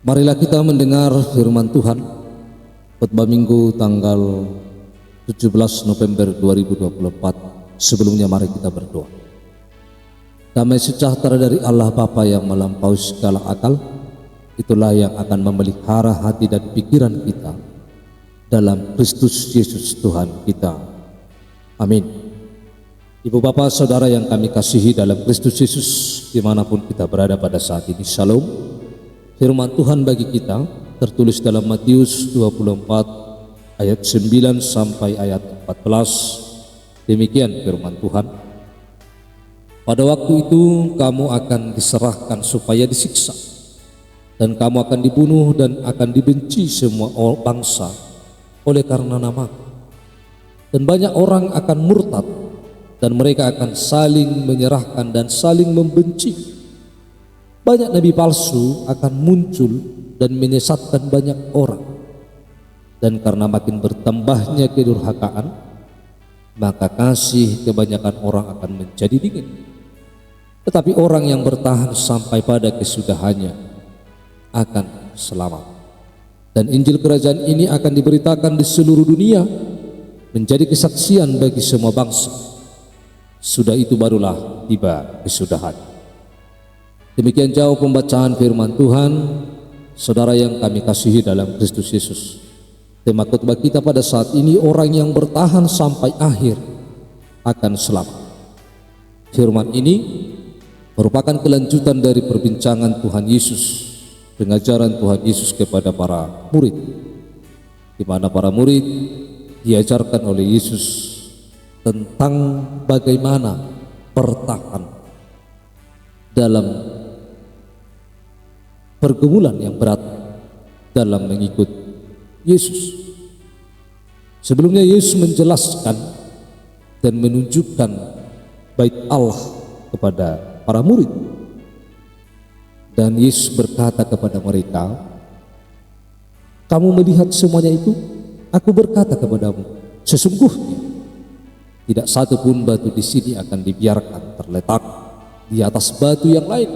Marilah kita mendengar firman Tuhan, khotbah Minggu tanggal 17 November 2024. Sebelumnya mari kita berdoa. Damai sejahtera dari Allah Bapa yang melampaui segala akal, itulah yang akan memelihara hati dan pikiran kita dalam Kristus Yesus Tuhan kita. Amin. Ibu bapak saudara yang kami kasihi dalam Kristus Yesus, dimanapun kita berada pada saat ini, Shalom. Firman Tuhan bagi kita tertulis dalam Matius 24 ayat 9 sampai ayat 14. Demikian firman Tuhan. Pada waktu itu kamu akan diserahkan supaya disiksa, dan kamu akan dibunuh dan akan dibenci semua bangsa oleh karena namaku. Dan banyak orang akan murtad, dan mereka akan saling menyerahkan dan saling membenci. Banyak nabi palsu akan muncul dan menyesatkan banyak orang. Dan karena makin bertambahnya kedurhakaan, maka kasih kebanyakan orang akan menjadi dingin. Tetapi orang yang bertahan sampai pada kesudahannya akan selamat. Dan Injil kerajaan ini akan diberitakan di seluruh dunia, menjadi kesaksian bagi semua bangsa. Sudah itu barulah tiba kesudahan. Demikian jauh pembacaan firman Tuhan, saudara yang kami kasihi dalam Kristus Yesus. Tema khotbah kita pada saat ini, orang yang bertahan sampai akhir akan selamat. Firman ini merupakan kelanjutan dari perbincangan Tuhan Yesus, pengajaran Tuhan Yesus kepada para murid, di mana para murid diajarkan oleh Yesus tentang bagaimana bertahan dalam pergumulan yang berat dalam mengikut Yesus. Sebelumnya Yesus menjelaskan dan menunjukkan bait Allah kepada para murid. Dan Yesus berkata kepada mereka, kamu melihat semuanya itu? Aku berkata kepadamu, sesungguhnya tidak satu pun batu di sini akan dibiarkan terletak di atas batu yang lain.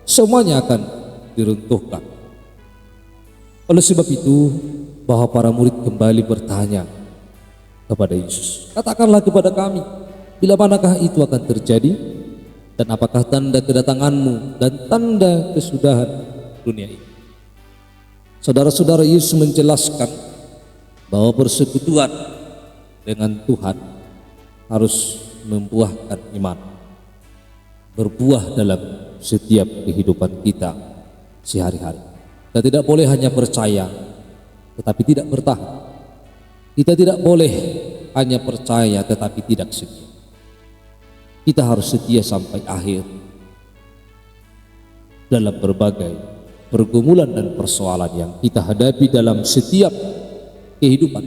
Semuanya akan diruntuhkan. Oleh sebab itu, bahwa para murid kembali bertanya kepada Yesus, katakanlah kepada kami, bila manakah itu akan terjadi, dan apakah tanda kedatanganmu dan tanda kesudahan dunia ini? Saudara-saudara, Yesus menjelaskan bahwa persekutuan dengan Tuhan harus membuahkan iman, berbuah dalam setiap kehidupan kita sehari-hari. Kita tidak boleh hanya percaya tetapi tidak bertahan. Kita tidak boleh hanya percaya tetapi tidak setia. Kita harus setia sampai akhir dalam berbagai pergumulan dan persoalan yang kita hadapi dalam setiap kehidupan.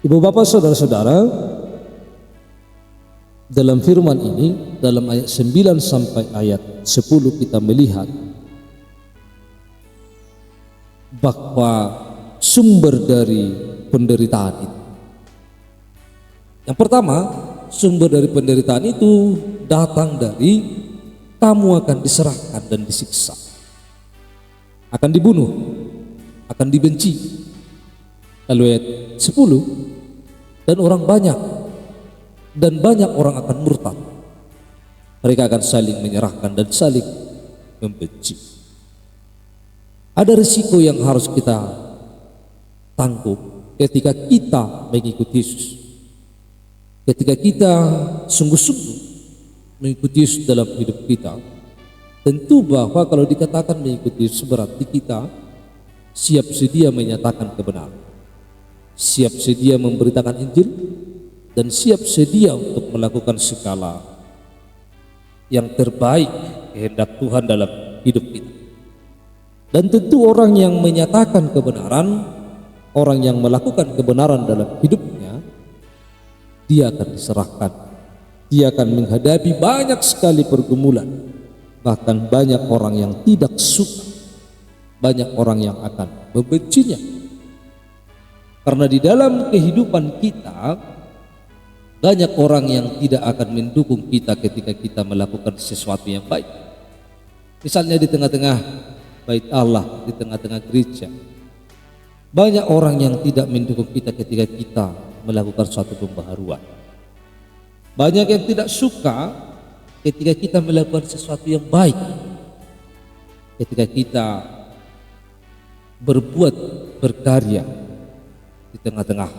Ibu bapak saudara-saudara, dalam firman ini, dalam ayat 9 sampai ayat 10 kita melihat bahwa sumber dari penderitaan itu. Yang pertama, sumber dari penderitaan itu datang dari kamu akan diserahkan dan disiksa, akan dibunuh, akan dibenci. Lalu ayat 10, dan orang banyak orang akan murtad. Mereka akan saling menyerahkan dan saling membenci. Ada risiko yang harus kita tanggung ketika kita mengikuti Yesus. Ketika kita sungguh-sungguh mengikuti Yesus dalam hidup kita, tentu bahwa kalau dikatakan mengikuti Yesus berarti kita siap sedia menyatakan kebenaran, siap sedia memberitakan Injil, dan siap sedia untuk melakukan segala yang terbaik kehendak Tuhan dalam hidup kita. Dan tentu orang yang menyatakan kebenaran, orang yang melakukan kebenaran dalam hidupnya, dia akan diserahkan. Dia akan menghadapi banyak sekali pergumulan. Bahkan banyak orang yang tidak suka, banyak orang yang akan membencinya. Karena di dalam kehidupan kita, banyak orang yang tidak akan mendukung kita ketika kita melakukan sesuatu yang baik. Misalnya di tengah-tengah bait Allah, di tengah-tengah gereja. Banyak orang yang tidak mendukung kita ketika kita melakukan suatu pembaharuan. Banyak yang tidak suka ketika kita melakukan sesuatu yang baik, ketika kita berbuat, berkarya di tengah-tengah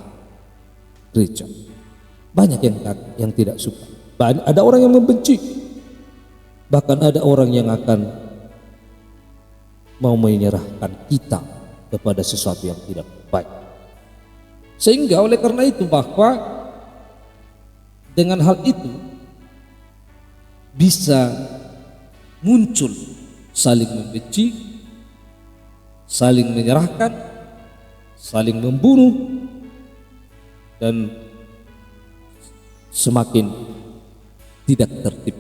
gereja. Banyak yang tidak suka. Ada orang yang membenci, bahkan ada orang yang akan mau menyerahkan kita kepada sesuatu yang tidak baik. Sehingga oleh karena itu, bahwa dengan hal itu bisa muncul saling membenci, saling menyerahkan, saling membunuh, dan semakin tidak tertib.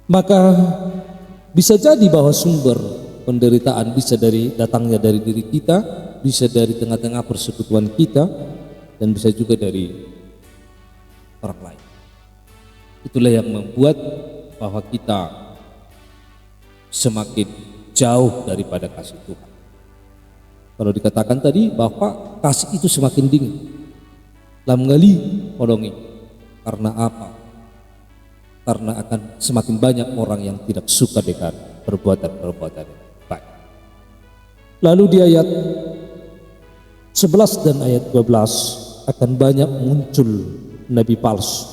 Maka bisa jadi bahwa sumber penderitaan bisa datangnya dari diri kita, bisa dari tengah-tengah persekutuan kita, dan bisa juga dari orang lain. Itulah yang membuat bahwa kita semakin jauh daripada kasih Tuhan. Kalau dikatakan tadi bahwa kasih itu semakin dingin, lam ngali polongi. Karena apa? Karena akan semakin banyak orang yang tidak suka dengan perbuatan-perbuatan baik. Lalu di ayat 11 dan ayat 12 akan banyak muncul nabi palsu,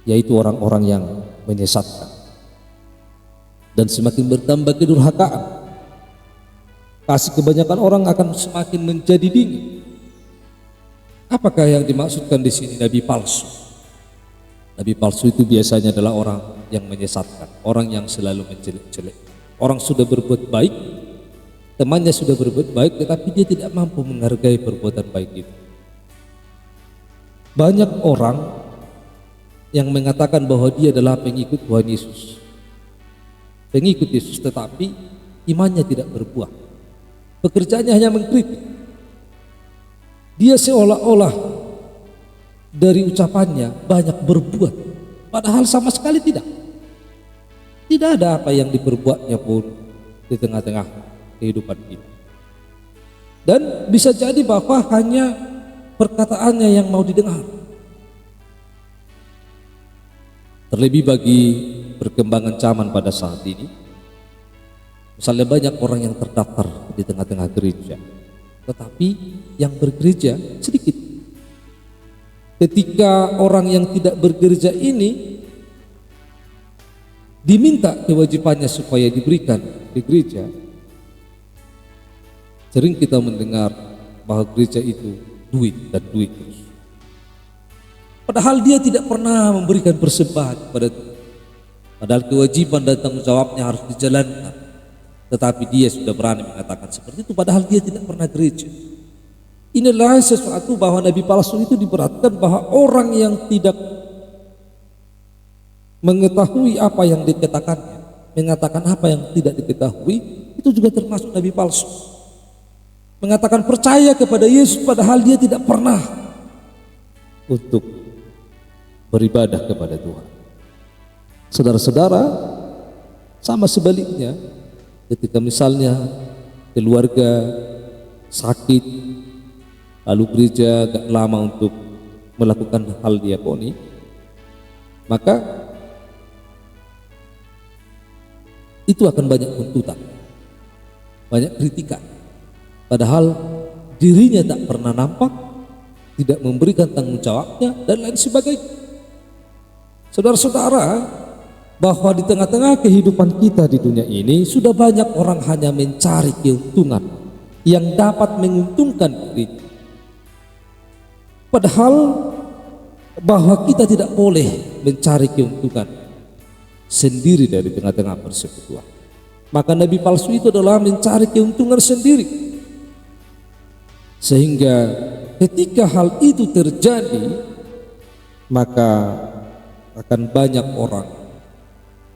yaitu orang-orang yang menyesatkan, dan semakin bertambah kedurhakaan. Kasih kebanyakan orang akan semakin menjadi dingin. Apakah yang dimaksudkan di sini nabi palsu? Nabi palsu itu biasanya adalah orang yang menyesatkan, orang yang selalu menjelek-jelek. Orang sudah berbuat baik, temannya sudah berbuat baik, tetapi dia tidak mampu menghargai perbuatan baik itu. Banyak orang yang mengatakan bahwa dia adalah pengikut Tuhan Yesus, pengikut Yesus, tetapi imannya tidak berbuah. Pekerjaannya hanya mengkritik. Dia seolah-olah dari ucapannya banyak berbuat, padahal sama sekali tidak. Tidak ada apa yang diperbuatnya pun di tengah-tengah kehidupan kita. Dan bisa jadi bahwa hanya perkataannya yang mau didengar. Terlebih bagi perkembangan zaman pada saat ini, misalnya banyak orang yang terdaftar di tengah-tengah gereja, tetapi yang bergereja sedikit. Ketika orang yang tidak bergereja ini diminta kewajibannya supaya diberikan di gereja, sering kita mendengar bahwa gereja itu duit dan duit terus. Padahal dia tidak pernah memberikan persembahan kepada Tuhan. Padahal kewajiban dan tanggung jawabnya harus dijalankan, tetapi dia sudah berani mengatakan seperti itu, padahal dia tidak pernah gereja. Inilah sesuatu bahwa nabi palsu itu diberatkan, bahwa orang yang tidak mengetahui apa yang dikatakannya, mengatakan apa yang tidak diketahui, itu juga termasuk nabi palsu. Mengatakan percaya kepada Yesus padahal dia tidak pernah untuk beribadah kepada Tuhan. Saudara-saudara, sama sebaliknya, ketika misalnya keluarga sakit, lalu gereja gak lama untuk melakukan hal diakoni, maka itu akan banyak tuntutan, banyak kritikan, padahal dirinya tak pernah nampak, tidak memberikan tanggung jawabnya, dan lain sebagainya. Saudara-saudara, bahwa di tengah-tengah kehidupan kita di dunia ini sudah banyak orang hanya mencari keuntungan yang dapat menguntungkan dirinya. Padahal bahwa kita tidak boleh mencari keuntungan sendiri dari tengah-tengah persekutuan. Maka nabi palsu itu adalah mencari keuntungan sendiri. Sehingga ketika hal itu terjadi, maka akan banyak orang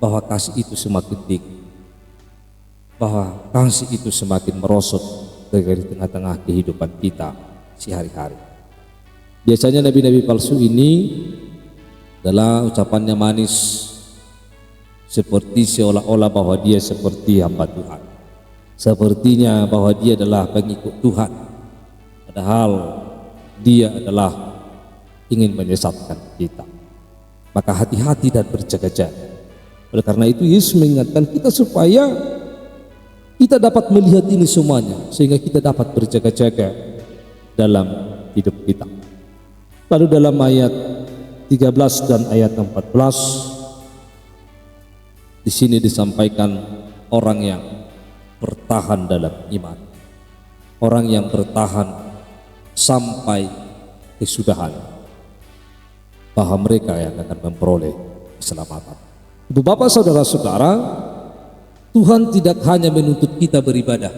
bahwa kasih itu semakin tinggi, bahwa kasih itu semakin merosot dari tengah-tengah kehidupan kita sehari-hari. Biasanya nabi-nabi palsu ini adalah ucapannya manis, seperti seolah-olah bahwa dia seperti hamba Tuhan, sepertinya bahwa dia adalah pengikut Tuhan, padahal dia adalah ingin menyesatkan kita. Maka hati-hati dan berjaga-jaga. Oleh karena itu Yesus mengingatkan kita supaya kita dapat melihat ini semuanya, sehingga kita dapat berjaga-jaga dalam hidup kita. Lalu dalam ayat 13 dan ayat 14 di sini disampaikan orang yang bertahan dalam iman, orang yang bertahan sampai kesudahan, bahwa mereka yang akan memperoleh keselamatan. Ibu bapak saudara-saudara, Tuhan tidak hanya menuntut kita beribadah,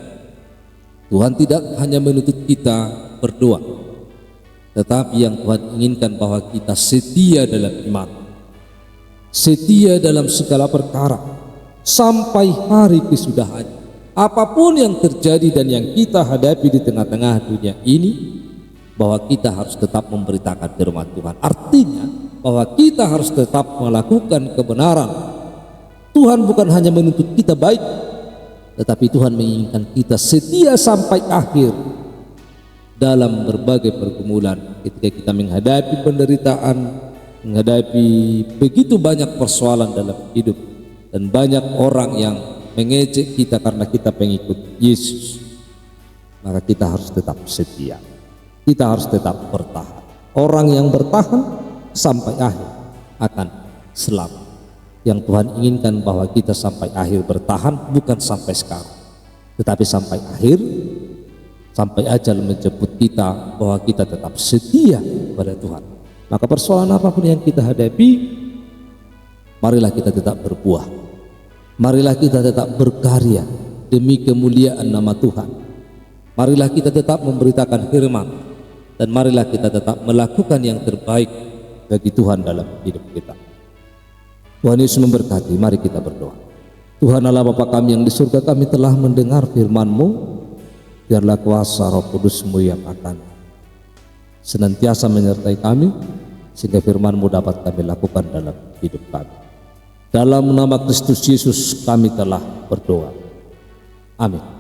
Tuhan tidak hanya menuntut kita berdoa, tetapi yang Tuhan inginkan bahwa kita setia dalam iman, setia dalam segala perkara sampai hari kesudahan. Apapun yang terjadi dan yang kita hadapi di tengah-tengah dunia ini, bahwa kita harus tetap memberitakan firman Tuhan. Artinya bahwa kita harus tetap melakukan kebenaran. Tuhan bukan hanya menuntut kita baik, tetapi Tuhan menginginkan kita setia sampai akhir dalam berbagai pergumulan. Ketika kita menghadapi penderitaan, menghadapi begitu banyak persoalan dalam hidup, dan banyak orang yang mengejek kita karena kita pengikut Yesus, maka kita harus tetap setia, kita harus tetap bertahan. Orang yang bertahan sampai akhir akan selamat. Yang Tuhan inginkan bahwa kita sampai akhir bertahan, bukan sampai sekarang, tetapi sampai akhir, sampai ajal menjemput kita, bahwa kita tetap setia pada Tuhan. Maka persoalan apapun yang kita hadapi, marilah kita tetap berbuah, marilah kita tetap berkarya demi kemuliaan nama Tuhan. Marilah kita tetap memberitakan firman, dan marilah kita tetap melakukan yang terbaik bagi Tuhan dalam hidup kita. Tuhan Yesus memberkati. Mari kita berdoa. Tuhan Allah Bapa kami yang di surga, kami telah mendengar firman-Mu. Biarlah kuasa Roh Kudus-Mu yang akan senantiasa menyertai kami, sehingga firman-Mu dapat kami lakukan dalam hidup kami. Dalam nama Kristus Yesus kami telah berdoa. Amin.